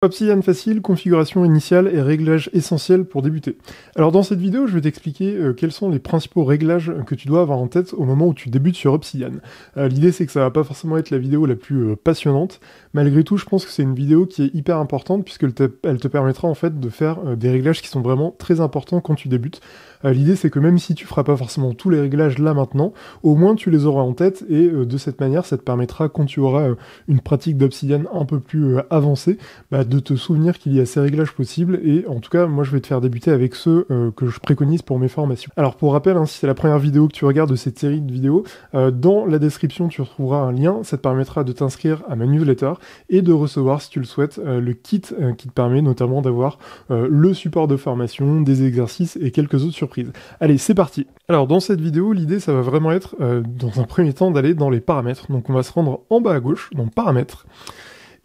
Obsidian facile, configuration initiale et réglages essentiels pour débuter. Alors dans cette vidéo, je vais t'expliquer quels sont les principaux réglages que tu dois avoir en tête au moment où tu débutes sur Obsidian. L'idée c'est que ça va pas forcément être la vidéo la plus passionnante, malgré tout je pense que c'est une vidéo qui est hyper importante puisqu'elle te permettra en fait de faire des réglages qui sont vraiment très importants quand tu débutes. L'idée c'est que même si tu feras pas forcément tous les réglages là maintenant, au moins tu les auras en tête et de cette manière ça te permettra quand tu auras une pratique d'Obsidian un peu plus avancée, de te souvenir qu'il y a ces réglages possibles, et en tout cas moi je vais te faire débuter avec ceux que je préconise pour mes formations. Alors pour rappel, si c'est la première vidéo que tu regardes de cette série de vidéos, dans la description tu retrouveras un lien, ça te permettra de t'inscrire à ma newsletter et de recevoir, si tu le souhaites, le kit qui te permet notamment d'avoir le support de formation, des exercices et quelques autres surprises. Allez, c'est parti. Alors dans cette vidéo, l'idée ça va vraiment être dans un premier temps d'aller dans les paramètres. Donc on va se rendre en bas à gauche, dans paramètres,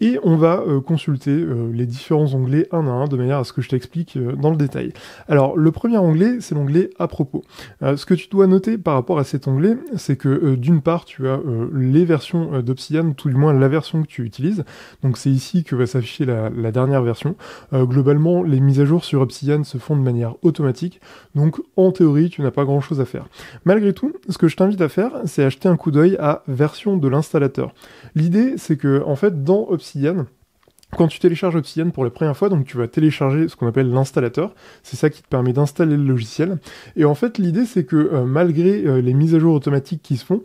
et on va consulter les différents onglets un à un, de manière à ce que je t'explique dans le détail. Alors, le premier onglet, c'est l'onglet « À propos ». Ce que tu dois noter par rapport à cet onglet, c'est que d'une part, tu as les versions d'Obsidian, tout du moins la version que tu utilises. Donc c'est ici que va s'afficher la dernière version. Globalement, les mises à jour sur Obsidian se font de manière automatique, donc en théorie, tu n'as pas grand-chose à faire. Malgré tout, ce que je t'invite à faire, c'est acheter un coup d'œil à version de l'installateur. L'idée, c'est que, en fait, dans Obsidian, quand tu télécharges Obsidian pour la première fois, donc tu vas télécharger ce qu'on appelle l'installateur, c'est ça qui te permet d'installer le logiciel, et en fait l'idée c'est que malgré les mises à jour automatiques qui se font,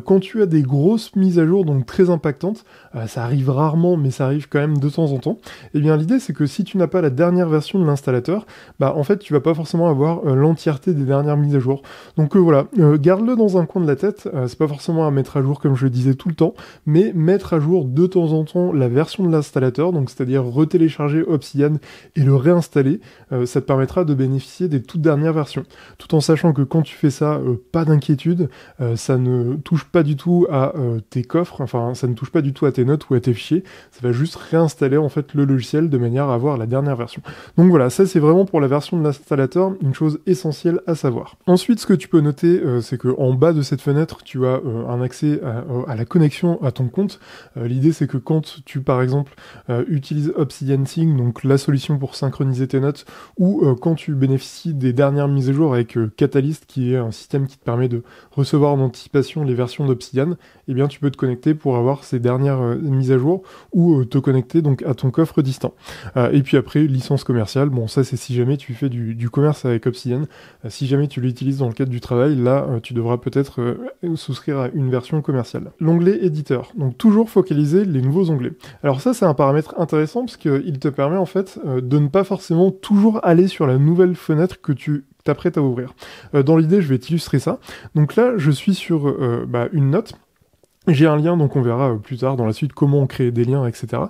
quand tu as des grosses mises à jour donc très impactantes, ça arrive rarement mais ça arrive quand même de temps en temps, et bien l'idée c'est que si tu n'as pas la dernière version de l'installateur, en fait tu vas pas forcément avoir l'entièreté des dernières mises à jour. Donc voilà, garde-le dans un coin de la tête, c'est pas forcément à mettre à jour comme je le disais tout le temps, mais mettre à jour de temps en temps la version de l'installateur, donc c'est-à-dire retélécharger Obsidian et le réinstaller, ça te permettra de bénéficier des toutes dernières versions. Tout en sachant que quand tu fais ça, pas d'inquiétude, ça ne touche pas du tout à tes coffres, enfin ça ne touche pas du tout à tes notes ou à tes fichiers, ça va juste réinstaller en fait le logiciel de manière à avoir la dernière version. Donc voilà, ça c'est vraiment pour la version de l'installateur, une chose essentielle à savoir. Ensuite, ce que tu peux noter, c'est que en bas de cette fenêtre, tu as un accès à la connexion à ton compte. L'idée c'est que quand tu par exemple utilise Obsidian Sync, donc la solution pour synchroniser tes notes, ou quand tu bénéficies des dernières mises à jour avec Catalyst, qui est un système qui te permet de recevoir en anticipation les versions d'Obsidian, eh bien tu peux te connecter pour avoir ces dernières mises à jour, ou te connecter donc à ton coffre distant. Et puis après, licence commerciale, bon ça c'est si jamais tu fais du commerce avec Obsidian, si jamais tu l'utilises dans le cadre du travail, là tu devras peut-être souscrire à une version commerciale. L'onglet éditeur, donc toujours focaliser les nouveaux onglets. Alors ça c'est un paramètre intéressant parce qu'il te permet en fait de ne pas forcément toujours aller sur la nouvelle fenêtre que tu t'apprêtes à ouvrir. Dans l'idée, je vais t'illustrer ça. Donc là, je suis sur une note. J'ai un lien, donc on verra plus tard dans la suite comment on crée des liens, etc.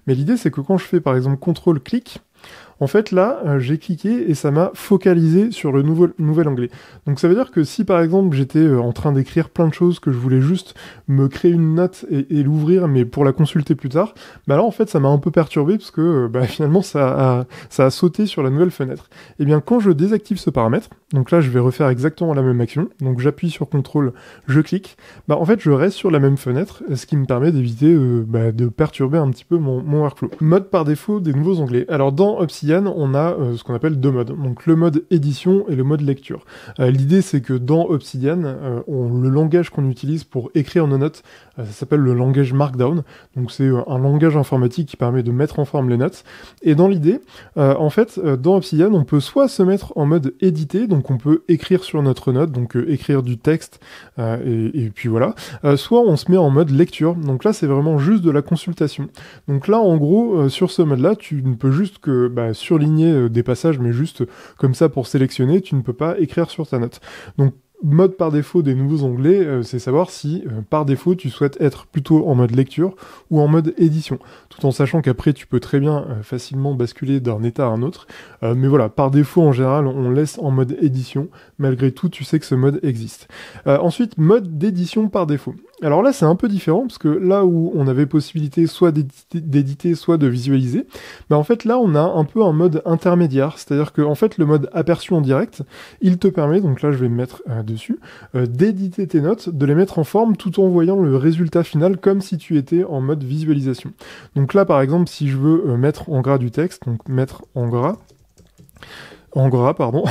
Mais l'idée, c'est que quand je fais par exemple CTRL-clic, en fait là, j'ai cliqué et ça m'a focalisé sur le nouvel onglet. Donc ça veut dire que si par exemple j'étais en train d'écrire plein de choses, que je voulais juste me créer une note et l'ouvrir, mais pour la consulter plus tard, là en fait ça m'a un peu perturbé parce que finalement ça a sauté sur la nouvelle fenêtre. Et bien quand je désactive ce paramètre, donc là je vais refaire exactement la même action, donc j'appuie sur CTRL, je clique, en fait je reste sur la même fenêtre, ce qui me permet d'éviter de perturber un petit peu mon workflow. Mode par défaut des nouveaux onglets. Alors dans Obsidian, on a ce qu'on appelle deux modes, donc le mode édition et le mode lecture. L'idée c'est que dans Obsidian, le langage qu'on utilise pour écrire nos notes, ça s'appelle le langage Markdown, donc c'est un langage informatique qui permet de mettre en forme les notes, et dans l'idée, en fait, dans Obsidian, on peut soit se mettre en mode édité, donc on peut écrire sur notre note, donc écrire du texte, et puis voilà, soit on se met en mode lecture, donc là c'est vraiment juste de la consultation. Donc là en gros, sur ce mode-là, tu ne peux juste que surligner des passages, mais juste comme ça pour sélectionner, tu ne peux pas écrire sur ta note. Donc mode par défaut des nouveaux onglets, c'est savoir si par défaut tu souhaites être plutôt en mode lecture ou en mode édition, tout en sachant qu'après tu peux très bien facilement basculer d'un état à un autre, mais voilà, par défaut en général on laisse en mode édition, malgré tout tu sais que ce mode existe. Ensuite, mode d'édition par défaut. Alors là, c'est un peu différent, parce que là où on avait possibilité soit d'éditer, soit de visualiser, bah en fait là, on a un peu un mode intermédiaire, c'est-à-dire que en fait, le mode aperçu en direct, il te permet, donc là je vais me mettre dessus, d'éditer tes notes, de les mettre en forme, tout en voyant le résultat final comme si tu étais en mode visualisation. Donc là, par exemple, si je veux mettre en gras du texte, donc mettre en gras, pardon,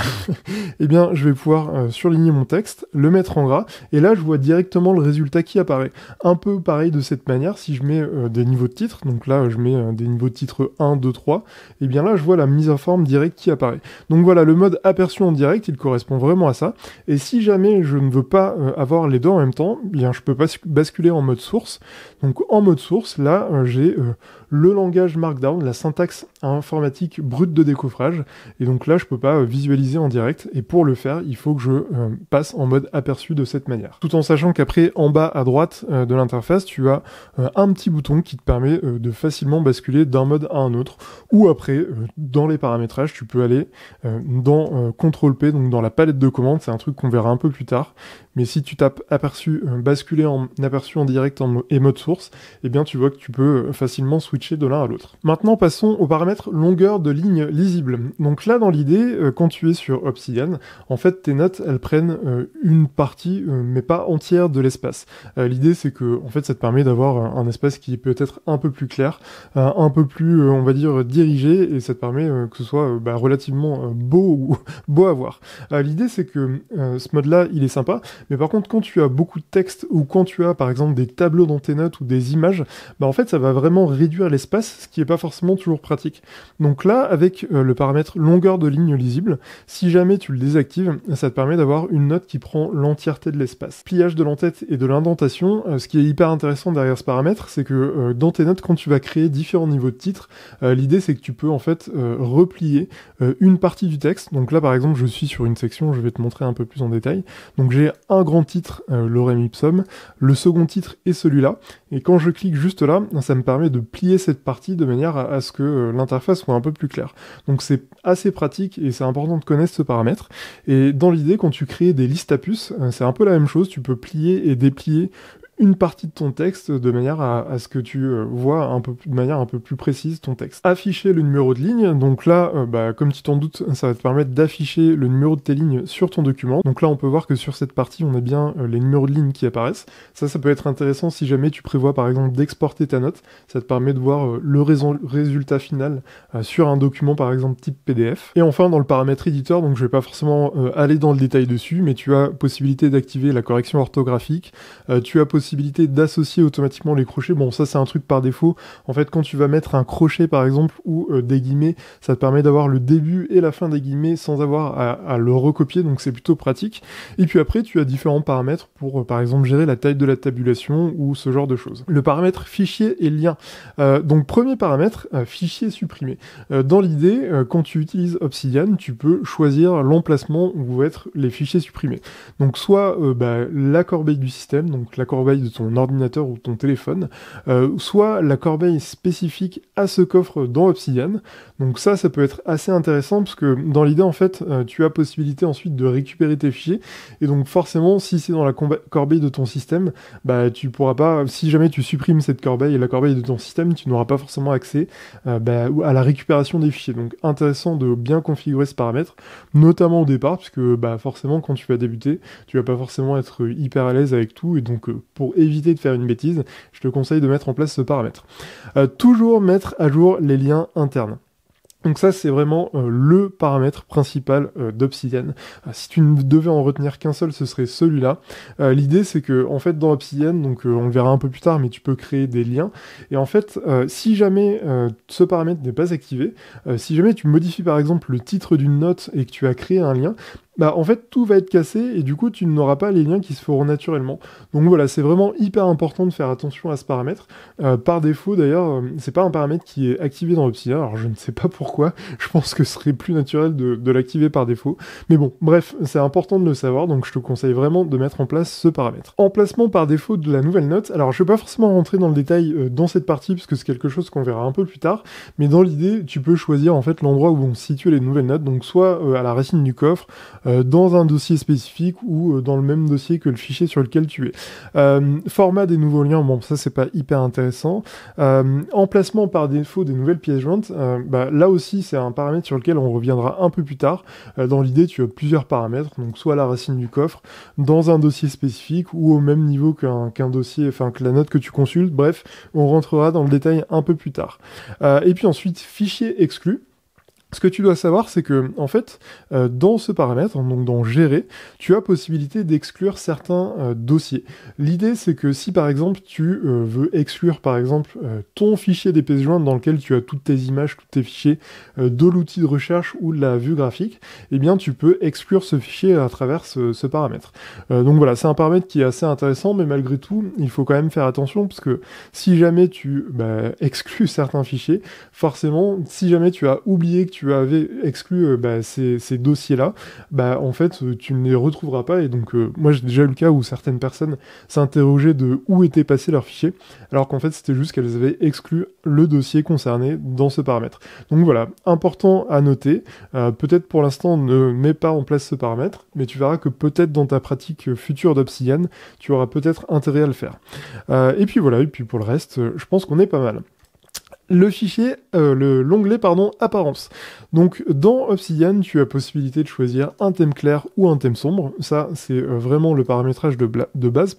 eh bien, je vais pouvoir surligner mon texte, le mettre en gras, et là, je vois directement le résultat qui apparaît. Un peu pareil de cette manière, si je mets des niveaux de titre, donc là, je mets des niveaux de titre 1, 2, 3, et bien là, je vois la mise en forme directe qui apparaît. Donc voilà, le mode aperçu en direct, il correspond vraiment à ça, et si jamais je ne veux pas avoir les deux en même temps, eh bien, je peux basculer en mode source. Donc en mode source, là, j'ai le langage Markdown, la syntaxe informatique brute de décoffrage, et donc là, je peux pas visualiser en direct, et pour le faire, il faut que je passe en mode aperçu de cette manière. Tout en sachant qu'après, en bas à droite de l'interface, tu as un petit bouton qui te permet de facilement basculer d'un mode à un autre, ou après, dans les paramétrages, tu peux aller dans CTRL-P, donc dans la palette de commandes, c'est un truc qu'on verra un peu plus tard, mais si tu tapes aperçu, basculer en aperçu en direct et mode source, eh bien tu vois que tu peux facilement switcher de l'un à l'autre. Maintenant, passons au paramètre longueur de ligne lisible. Donc là, dans l'idée, quand tu es sur Obsidian, en fait, tes notes, elles prennent une partie, mais pas entière de l'espace. L'idée, c'est que, en fait, ça te permet d'avoir un espace qui peut être un peu plus clair, un peu plus, on va dire, dirigé, et ça te permet que ce soit relativement beau à voir. L'idée, c'est que ce mode-là, il est sympa, mais par contre, quand tu as beaucoup de texte, ou quand tu as, par exemple, des tableaux dans tes notes, ou des images, bah, en fait, ça va vraiment réduire l'espace, ce qui n'est pas forcément toujours pratique. Donc là, avec le paramètre longueur de ligne lisible, si jamais tu le désactives, ça te permet d'avoir une note qui prend l'entièreté de l'espace. Pliage de l'entête et de l'indentation, ce qui est hyper intéressant derrière ce paramètre, c'est que dans tes notes, quand tu vas créer différents niveaux de titres, l'idée c'est que tu peux en fait replier une partie du texte. Donc là, par exemple, je suis sur une section, je vais te montrer un peu plus en détail. Donc j'ai un grand titre, Lorem Ipsum, le second titre est celui-là, et quand je clique juste là, ça me permet de plier cette partie de manière à ce que l'interface soit un peu plus claire. Donc c'est assez pratique et c'est important de connaître ce paramètre. Et dans l'idée, quand tu crées des listes à puces, c'est un peu la même chose, tu peux plier et déplier une partie de ton texte de manière à ce que tu vois de manière un peu plus précise ton texte. Afficher le numéro de ligne, donc là, comme tu t'en doutes, ça va te permettre d'afficher le numéro de tes lignes sur ton document. Donc là, on peut voir que sur cette partie, on a bien les numéros de lignes qui apparaissent. Ça peut être intéressant si jamais tu prévois par exemple d'exporter ta note. Ça te permet de voir le résultat final sur un document par exemple type PDF. Et enfin, dans le paramètre éditeur, donc je vais pas forcément aller dans le détail dessus, mais tu as possibilité d'activer la correction orthographique, tu as possibilité d'associer automatiquement les crochets. Bon, ça c'est un truc par défaut. En fait, quand tu vas mettre un crochet par exemple ou des guillemets, ça te permet d'avoir le début et la fin des guillemets sans avoir à le recopier, donc c'est plutôt pratique. Et puis après, tu as différents paramètres pour par exemple gérer la taille de la tabulation ou ce genre de choses. Le paramètre fichier et lien. Donc premier paramètre, fichier supprimé. Dans l'idée, quand tu utilises Obsidian, tu peux choisir l'emplacement où vont être les fichiers supprimés. Donc soit la corbeille du système, donc la corbeille de ton ordinateur ou ton téléphone, soit la corbeille spécifique à ce coffre dans Obsidian. Donc ça peut être assez intéressant parce que dans l'idée, en fait, tu as possibilité ensuite de récupérer tes fichiers, et donc forcément, si c'est dans la corbeille de ton système, tu pourras pas, si jamais tu supprimes cette corbeille et la corbeille de ton système, tu n'auras pas forcément accès à la récupération des fichiers. Donc intéressant de bien configurer ce paramètre, notamment au départ, puisque forcément, quand tu vas débuter, tu vas pas forcément être hyper à l'aise avec tout, et donc pour éviter de faire une bêtise, je te conseille de mettre en place ce paramètre. Toujours mettre à jour les liens internes. Donc ça, c'est vraiment le paramètre principal d'Obsidian. Si tu ne devais en retenir qu'un seul, ce serait celui-là. L'idée, c'est que, en fait, dans Obsidian, donc on le verra un peu plus tard, mais tu peux créer des liens. Et en fait, si jamais ce paramètre n'est pas activé, si jamais tu modifies par exemple le titre d'une note et que tu as créé un lien, en fait, tout va être cassé et du coup, tu n'auras pas les liens qui se feront naturellement. Donc voilà, c'est vraiment hyper important de faire attention à ce paramètre. Par défaut, d'ailleurs, c'est pas un paramètre qui est activé dans Obsidian, alors je ne sais pas pourquoi. Je pense que ce serait plus naturel de l'activer par défaut. Mais bon, bref, c'est important de le savoir, donc je te conseille vraiment de mettre en place ce paramètre. Emplacement par défaut de la nouvelle note. Alors, je vais pas forcément rentrer dans le détail dans cette partie, parce que c'est quelque chose qu'on verra un peu plus tard, mais dans l'idée, tu peux choisir en fait l'endroit où vont se situer les nouvelles notes, donc soit à la racine du coffre, dans un dossier spécifique ou dans le même dossier que le fichier sur lequel tu es. Format des nouveaux liens, bon ça c'est pas hyper intéressant. Emplacement par défaut des nouvelles pièces jointes, là aussi c'est un paramètre sur lequel on reviendra un peu plus tard. Dans l'idée tu as plusieurs paramètres, donc soit la racine du coffre, dans un dossier spécifique ou au même niveau qu'un dossier, enfin que la note que tu consultes, bref, on rentrera dans le détail un peu plus tard. Et puis ensuite, fichier exclu. Ce que tu dois savoir, c'est que, en fait, dans ce paramètre, donc dans Gérer, tu as possibilité d'exclure certains dossiers. L'idée, c'est que si, par exemple, tu veux exclure, par exemple, ton fichier des pièces jointes dans lequel tu as toutes tes images, tous tes fichiers de l'outil de recherche ou de la vue graphique, eh bien, tu peux exclure ce fichier à travers ce paramètre. Donc voilà, c'est un paramètre qui est assez intéressant, mais malgré tout, il faut quand même faire attention, parce que si jamais tu exclus certains fichiers, forcément, si jamais tu as oublié que tu avais exclu ces dossiers-là, en fait, tu ne les retrouveras pas. Et donc, moi, j'ai déjà eu le cas où certaines personnes s'interrogeaient de où étaient passés leurs fichiers, alors qu'en fait, c'était juste qu'elles avaient exclu le dossier concerné dans ce paramètre. Donc voilà, important à noter. Peut-être pour l'instant, ne mets pas en place ce paramètre, mais tu verras que peut-être dans ta pratique future d'Obsidian, tu auras peut-être intérêt à le faire. Et puis voilà, et puis pour le reste, je pense qu'on est pas mal. Le fichier, l'onglet apparence. Donc dans Obsidian, tu as possibilité de choisir un thème clair ou un thème sombre. Ça, c'est vraiment le paramétrage de base.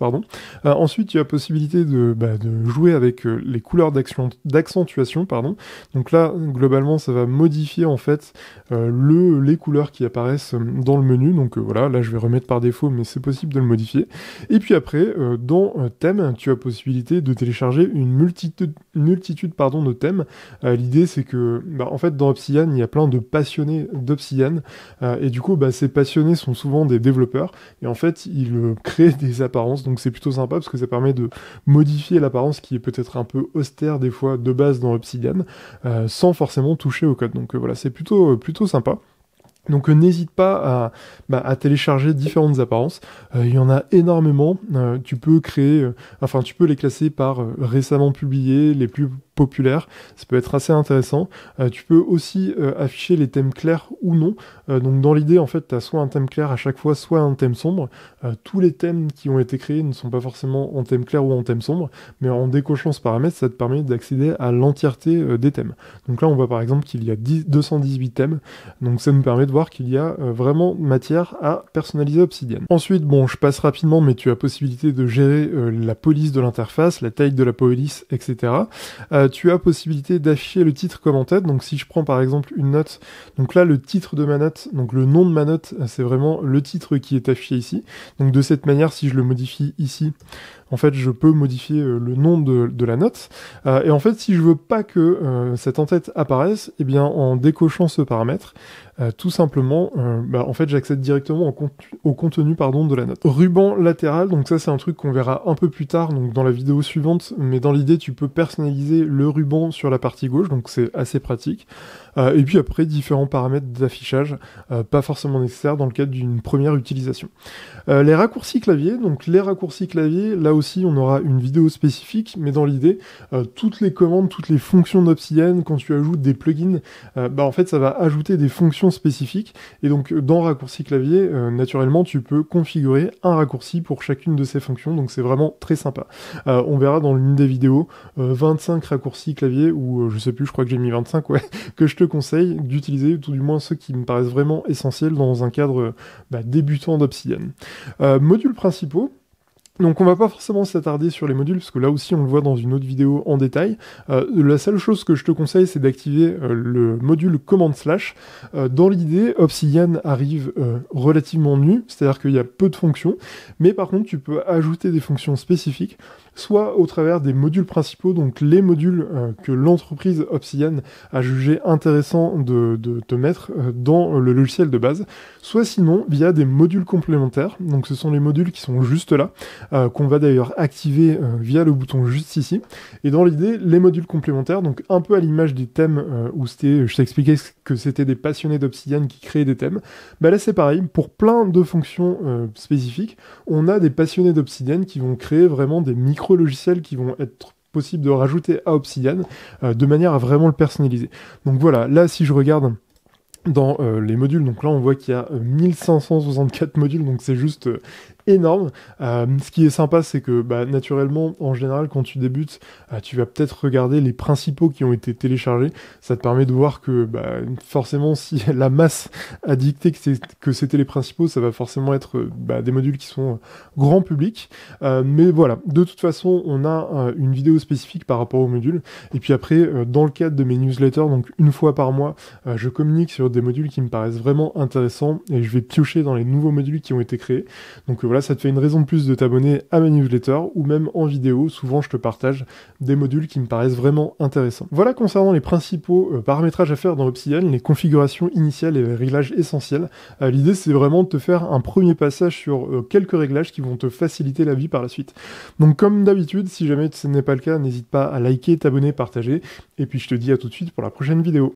Ensuite, tu as possibilité de jouer avec les couleurs d'accentuation. Donc là, globalement, ça va modifier en fait les couleurs qui apparaissent dans le menu. Donc voilà, là je vais remettre par défaut, mais c'est possible de le modifier. Et puis après, dans thème, tu as possibilité de télécharger une multitude de thèmes. L'idée c'est que en fait dans Obsidian il y a plein de passionnés d'Obsidian et du coup ces passionnés sont souvent des développeurs et en fait ils créent des apparences, donc c'est plutôt sympa parce que ça permet de modifier l'apparence qui est peut-être un peu austère des fois de base dans Obsidian sans forcément toucher au code. Donc voilà, c'est plutôt sympa. Donc n'hésite pas à télécharger différentes apparences. Il y en a énormément. Tu peux tu peux les classer par récemment publiés, les plus populaires. Ça peut être assez intéressant. Tu peux aussi afficher les thèmes clairs ou non. Donc dans l'idée, en fait, tu as soit un thème clair à chaque fois, soit un thème sombre. Tous les thèmes qui ont été créés ne sont pas forcément en thème clair ou en thème sombre, mais en décochant ce paramètre, ça te permet d'accéder à l'entièreté des thèmes. Donc là, on voit par exemple qu'il y a 218 thèmes. Donc ça nous permet de voir qu'il y a vraiment matière à personnaliser Obsidian. Ensuite, je passe rapidement, mais tu as possibilité de gérer la police de l'interface, la taille de la police, etc. Tu as possibilité d'afficher le titre comme en tête. Donc si je prends par exemple une note, donc là le titre de ma note, donc le nom de ma note, c'est vraiment le titre qui est affiché ici. Donc de cette manière, si je le modifie ici, en fait, je peux modifier le nom de la note. Et en fait, si je veux pas que cette en-tête apparaisse, eh bien, en décochant ce paramètre, tout simplement, en fait, j'accède directement au contenu de la note. Ruban latéral, donc ça, c'est un truc qu'on verra un peu plus tard, donc dans la vidéo suivante, mais dans l'idée, tu peux personnaliser le ruban sur la partie gauche, donc c'est assez pratique. Et puis après, différents paramètres d'affichage, pas forcément nécessaires dans le cadre d'une première utilisation. Les raccourcis clavier, donc les raccourcis clavier, là aussi on aura une vidéo spécifique, mais dans l'idée, toutes les commandes, toutes les fonctions d'Obsidian, quand tu ajoutes des plugins, en fait ça va ajouter des fonctions spécifiques, et donc dans raccourci clavier, naturellement tu peux configurer un raccourci pour chacune de ces fonctions, donc c'est vraiment très sympa. On verra dans l'une des vidéos 25 raccourcis clavier, ou je sais plus, je crois que j'ai mis 25, ouais, que je te conseille d'utiliser, tout du moins ceux qui me paraissent vraiment essentiels dans un cadre débutant d'Obsidian. Modules principaux. Donc on va pas forcément s'attarder sur les modules, parce que là aussi on le voit dans une autre vidéo en détail. La seule chose que je te conseille, c'est d'activer le module command/. Dans l'idée, Obsidian arrive relativement nu, c'est-à-dire qu'il y a peu de fonctions, mais par contre tu peux ajouter des fonctions spécifiques, soit au travers des modules principaux, donc les modules que l'entreprise Obsidian a jugé intéressant de te mettre dans le logiciel de base, soit sinon via des modules complémentaires, donc ce sont les modules qui sont juste là, qu'on va d'ailleurs activer via le bouton juste ici. Et dans l'idée, les modules complémentaires, donc un peu à l'image des thèmes où je t'expliquais que c'était des passionnés d'Obsidian qui créaient des thèmes, là c'est pareil, pour plein de fonctions spécifiques, on a des passionnés d'Obsidian qui vont créer vraiment des micro-logiciels qui vont être possibles de rajouter à Obsidian de manière à vraiment le personnaliser. Donc voilà, là si je regarde dans les modules. Donc là, on voit qu'il y a 1564 modules, donc c'est juste énorme. Ce qui est sympa, c'est que naturellement, en général, quand tu débutes, tu vas peut-être regarder les principaux qui ont été téléchargés. Ça te permet de voir que forcément, si la masse a dicté que c'était les principaux, ça va forcément être des modules qui sont grand public. Mais voilà, de toute façon, on a une vidéo spécifique par rapport aux modules. Et puis après, dans le cadre de mes newsletters, donc une fois par mois, je communique sur des modules qui me paraissent vraiment intéressants et je vais piocher dans les nouveaux modules qui ont été créés. Donc voilà, ça te fait une raison de plus de t'abonner à ma newsletter ou même en vidéo. Souvent, je te partage des modules qui me paraissent vraiment intéressants. Voilà concernant les principaux paramétrages à faire dans Obsidian, les configurations initiales et les réglages essentiels. L'idée, c'est vraiment de te faire un premier passage sur quelques réglages qui vont te faciliter la vie par la suite. Donc comme d'habitude, si jamais ce n'est pas le cas, n'hésite pas à liker, t'abonner, partager. Et puis je te dis à tout de suite pour la prochaine vidéo.